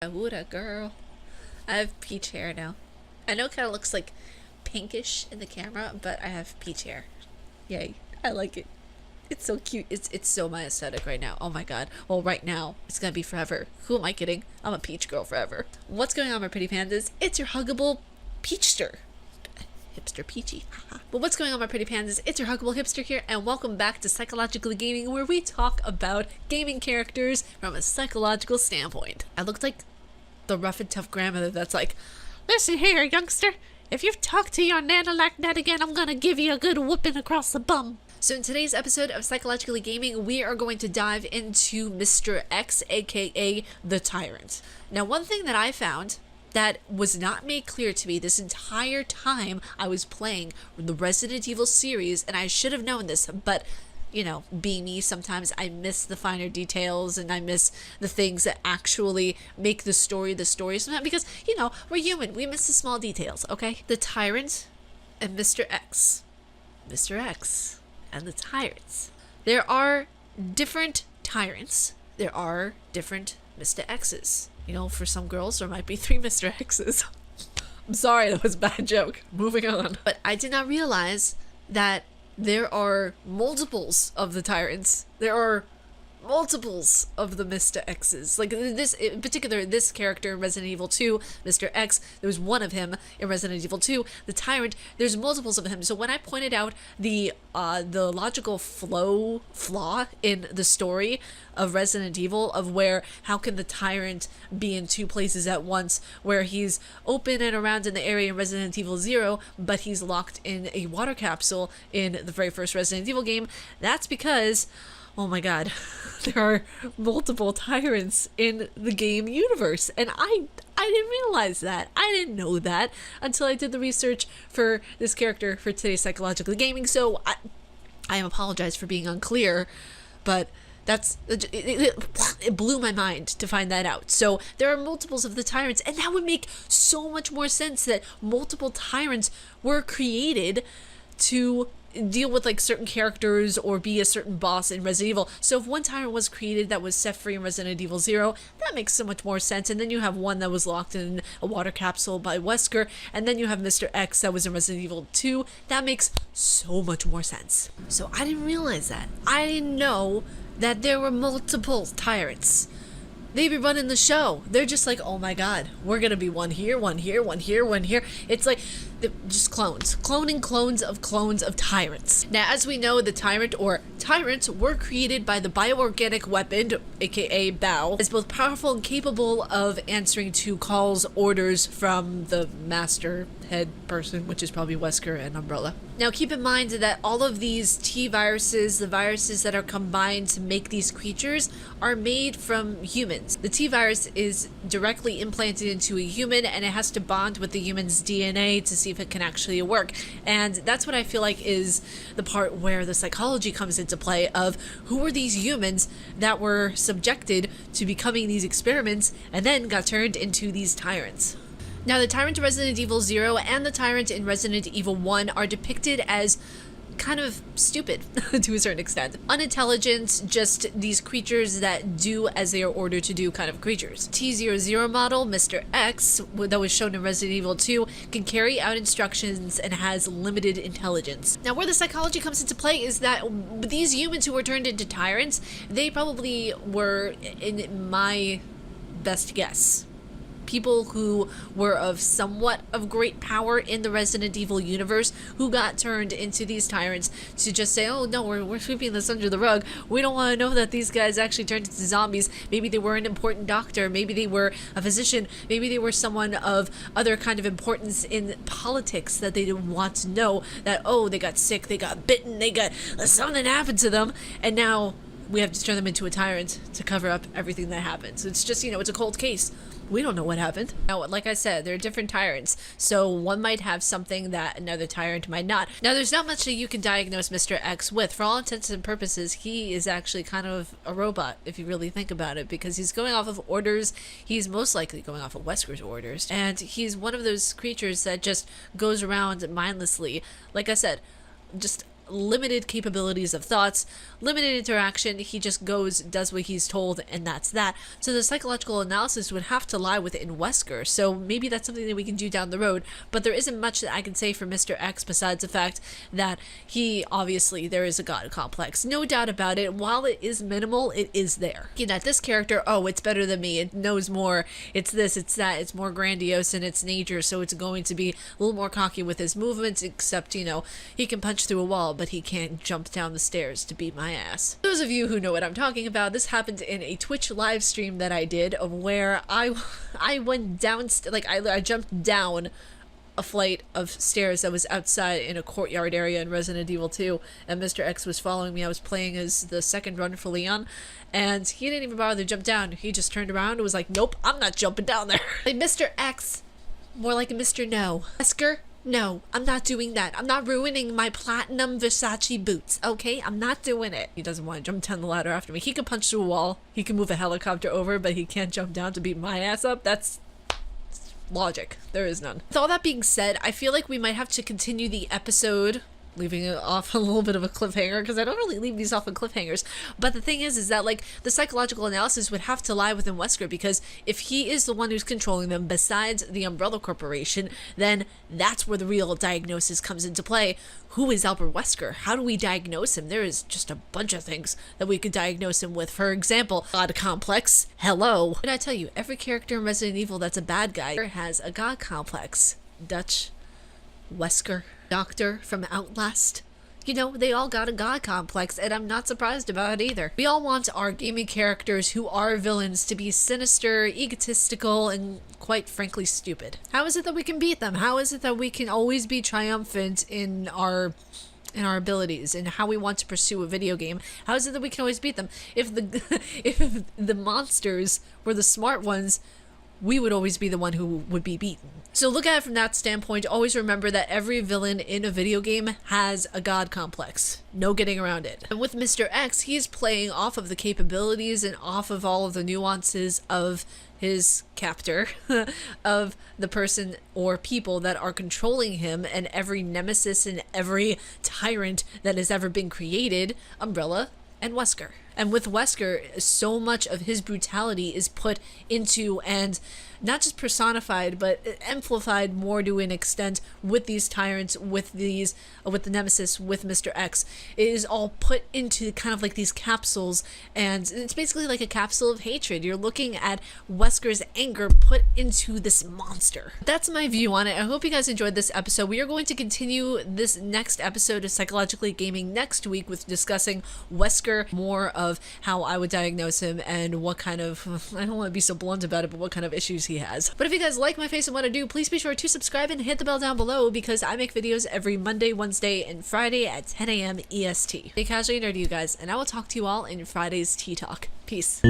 Woulda girl. I have peach hair now. I know it kind of looks like pinkish in the camera, but I have peach hair. Yay. I like it. It's so cute. It's so my aesthetic right now. Oh my god. Well, right now, it's gonna be forever. Who am I kidding? I'm a peach girl forever. What's going on, my pretty pandas? It's your huggable peachster. Hipster peachy. But what's going on, my pretty pandas? It's your huggable hipster here, and welcome back to Psychologically Gaming, where we talk about gaming characters from a psychological standpoint. I looked like the rough and tough grandmother that's like, listen here, youngster. If you've talked to your nana like that again, I'm gonna give you a good whooping across the bum. So in today's episode of Psychologically Gaming, we are going to dive into Mr. X, aka the Tyrant. Now, one thing that I found that was not made clear to me this entire time I was playing the Resident Evil series, and I should have known this, but you know, being me, sometimes I miss the finer details and I miss the things that actually make the story sometimes, because, you know, we're human. We miss the small details, okay? The Tyrant and Mr. X. Mr. X and the Tyrants. There are different Tyrants. There are different Mr. X's. You know, for some girls, there might be 3 Mr. X's. I'm sorry, that was a bad joke. Moving on. But I did not realize that there are multiples of the Tyrants. There are multiples of the Mr. X's. Like this, in particular, this character in Resident Evil 2, Mr. X, there was one of him in Resident Evil 2. The Tyrant, there's multiples of him. So when I pointed out the logical flaw in the story of Resident Evil, of where how can the Tyrant be in 2 places at once, where he's open and around in the area in Resident Evil 0, but he's locked in a water capsule in the very first Resident Evil game, that's because, oh my god, there are multiple Tyrants in the game universe, and I didn't realize that. I didn't know that until I did the research for this character for today's Psychologically Gaming, so I apologize for being unclear, but it blew my mind to find that out. So there are multiples of the Tyrants, and that would make so much more sense that multiple Tyrants were created to deal with like certain characters or be a certain boss in Resident Evil. So if one Tyrant was created that was set free in Resident Evil 0, that makes so much more sense. And then you have one that was locked in a water capsule by Wesker, and then you have Mr. X that was in Resident Evil 2. That makes so much more sense. So I didn't realize that. I didn't know that there were multiple Tyrants. They be running the show. They're just like, oh my god, we're gonna be one here, one here, one here, one here. It's like just clones. Cloning clones of Tyrants. Now, as we know, the Tyrant or Tyrants were created by the bioorganic weapon, aka BOW, as both powerful and capable of answering to calls, orders from the master head person, which is probably Wesker and Umbrella. Now, keep in mind that all of these T-viruses, the viruses that are combined to make these creatures, are made from humans. The T-virus is directly implanted into a human, and it has to bond with the human's DNA to see if it can actually work. And that's what I feel like is the part where the psychology comes into play, of who were these humans that were subjected to becoming these experiments and then got turned into these Tyrants. Now, the Tyrant in Resident Evil 0 and the Tyrant in Resident Evil 1 are depicted as kind of stupid to a certain extent. Unintelligent, just these creatures that do as they are ordered to do kind of creatures. T00 model, Mr. X, that was shown in Resident Evil 2, can carry out instructions and has limited intelligence. Now, where the psychology comes into play is that these humans who were turned into Tyrants, they probably were, in my best guess, people who were of somewhat of great power in the Resident Evil universe, who got turned into these Tyrants to just say, oh no, we're sweeping this under the rug. We don't want to know that these guys actually turned into zombies. Maybe they were an important doctor. Maybe they were a physician. Maybe they were someone of other kind of importance in politics that they didn't want to know that, oh, they got sick, they got bitten, something happened to them, and now we have to turn them into a Tyrant to cover up everything that happened. So it's just, you know, it's a cold case. We don't know what happened. Now, like I said, there are different Tyrants, so one might have something that another Tyrant might not. Now, there's not much that you can diagnose Mr. X with. For all intents and purposes, he is actually kind of a robot, if you really think about it, because he's going off of orders. He's most likely going off of Wesker's orders, and he's one of those creatures that just goes around mindlessly. Like I said, just limited capabilities of thoughts, limited interaction. He just goes, does what he's told, and that's that. So the psychological analysis would have to lie within Wesker. So maybe that's something that we can do down the road, but there isn't much that I can say for Mr. X besides the fact that he, obviously, there is a god complex. No doubt about it. While it is minimal, it is there. That this character, oh, it's better than me, it knows more, it's this, it's that, it's more grandiose in its nature, so it's going to be a little more cocky with his movements, except, you know, he can punch through a wall, but he can't jump down the stairs to beat my ass. Those of you who know what I'm talking about, this happened in a Twitch live stream that I did, of where I went down, like I jumped down a flight of stairs that was outside in a courtyard area in Resident Evil 2, and Mr. X was following me. I was playing as the second run for Leon, and he didn't even bother to jump down. He just turned around and was like, nope, I'm not jumping down there. Like Mr. X, more like a Mr. No. Wesker, no, I'm not doing that. I'm not ruining my platinum Versace boots, okay? I'm not doing it. He doesn't want to jump down the ladder after me. He can punch through a wall. He can move a helicopter over, but he can't jump down to beat my ass up. That's logic. There is none. With all that being said, I feel like we might have to continue the episode, leaving it off a little bit of a cliffhanger, because I don't really leave these off on cliffhangers. But the thing is that, like, the psychological analysis would have to lie within Wesker, because if he is the one who's controlling them besides the Umbrella Corporation, then that's where the real diagnosis comes into play. Who is Albert Wesker? How do we diagnose him? There is just a bunch of things that we could diagnose him with. For example, God complex. Hello. Did I tell you, every character in Resident Evil that's a bad guy has a God complex. Dutch, Wesker, Doctor from Outlast. You know, they all got a god complex, and I'm not surprised about it either. We all want our gaming characters who are villains to be sinister, egotistical, and quite frankly stupid. How is it that we can beat them? How is it that we can always be triumphant in our abilities and how we want to pursue a video game? How is it that we can always beat them? If the monsters were the smart ones, we would always be the one who would be beaten. So look at it from that standpoint. Always remember that every villain in a video game has a god complex. No getting around it. And with Mr. X, he's playing off of the capabilities and off of all of the nuances of his captor, of the person or people that are controlling him, and every nemesis and every tyrant that has ever been created, Umbrella and Wesker. And with Wesker, so much of his brutality is put into, and not just personified, but amplified more to an extent with these tyrants, with the nemesis, with Mr. X. It is all put into kind of like these capsules, and it's basically like a capsule of hatred. You're looking at Wesker's anger put into this monster. That's my view on it. I hope you guys enjoyed this episode. We are going to continue this next episode of Psychologically Gaming next week with discussing Wesker, more of how I would diagnose him and what kind of, I don't want to be so blunt about it, but what kind of issues he has. But if you guys like my face and what I do, please be sure to subscribe and hit the bell down below, because I make videos every Monday, Wednesday, and Friday at 10 a.m. EST. Stay casually nerdy, you guys, and I will talk to you all in Friday's Tea Talk. Peace.